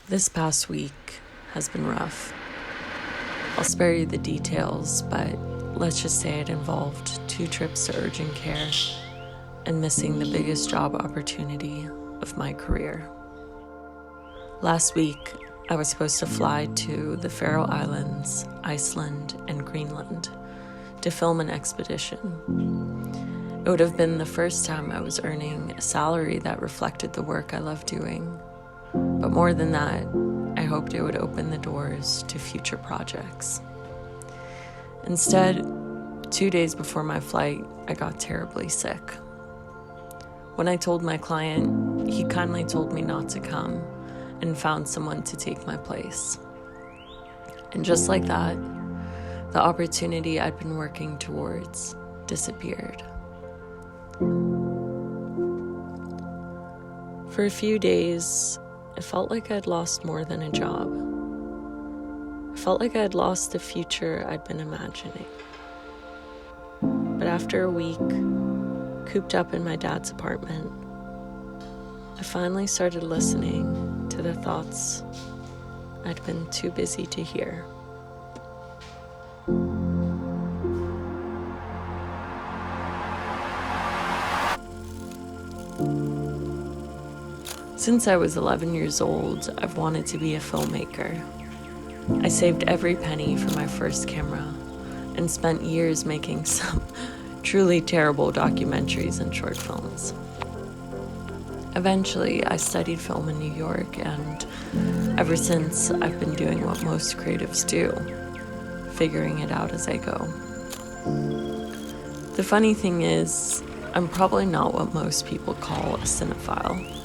This past week has been rough. I'll spare you the details, but let's just say it involved 2 trips to urgent care and missing the biggest job opportunity of my career. Last week, I was supposed to fly to the Faroe Islands, Iceland, and Greenland to film an expedition. It would have been the first time I was earning a salary that reflected the work I love doing. But more than that, I hoped it would open the doors to future projects. Instead, 2 days before my flight, I got terribly sick. When I told my client, he kindly told me not to come and found someone to take my place. And just like that, the opportunity I'd been working towards disappeared. For a few days, it felt like I'd lost more than a job. I felt like I'd lost the future I'd been imagining. But after a week, cooped up in my dad's apartment, I finally started listening to the thoughts I'd been too busy to hear. Since I was 11 years old, I've wanted to be a filmmaker. I saved every penny for my first camera and spent years making some truly terrible documentaries and short films. Eventually, I studied film in New York, and ever since, I've been doing what most creatives do, figuring it out as I go. The funny thing is, I'm probably not what most people call a cinephile.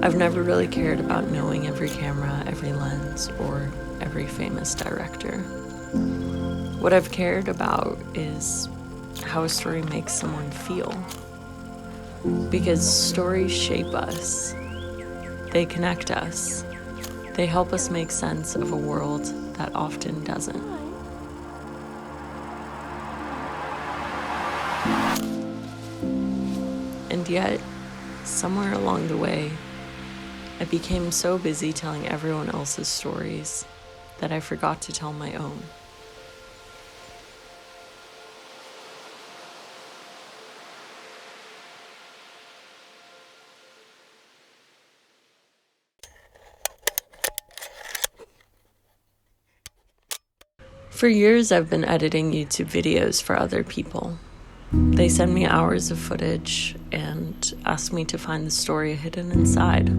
I've never really cared about knowing every camera, every lens, or every famous director. What I've cared about is how a story makes someone feel. Because stories shape us. They connect us. They help us make sense of a world that often doesn't. And yet, somewhere along the way, I became so busy telling everyone else's stories that I forgot to tell my own. For years, I've been editing YouTube videos for other people. They send me hours of footage and ask me to find the story hidden inside.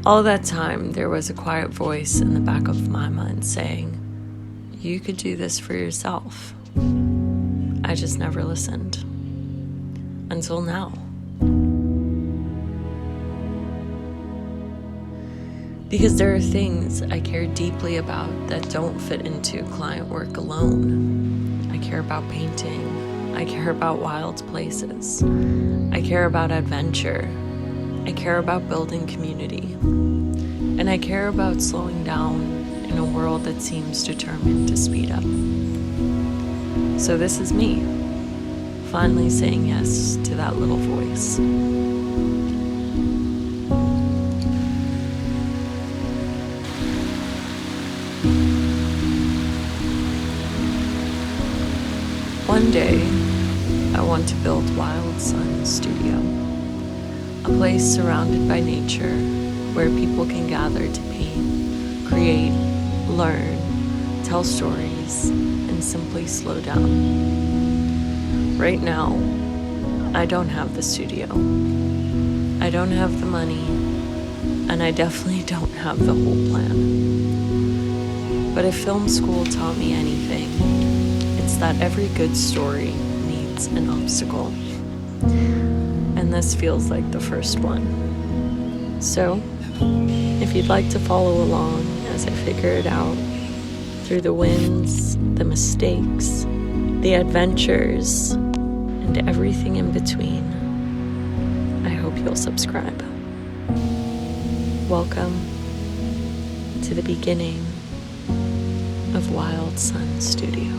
All that time, there was a quiet voice in the back of my mind saying, "You could do this for yourself." I just never listened. Until now. Because there are things I care deeply about that don't fit into client work alone. I care about painting. I care about wild places. I care about adventure. I care about building community. And I care about slowing down in a world that seems determined to speed up. So this is me, finally saying yes to that little voice. One day, I want to build Wild Sun Studio, a place surrounded by nature where people can gather to paint, create, learn, tell stories, and simply slow down. Right now, I don't have the studio. I don't have the money, and I definitely don't have the whole plan. But if film school taught me anything, it's that every good story needs an obstacle. And this feels like the first one. So, if you'd like to follow along as I figure it out, through the wins, the mistakes, the adventures, and everything in between, I hope you'll subscribe. Welcome to the beginning of Wild Sun Studio.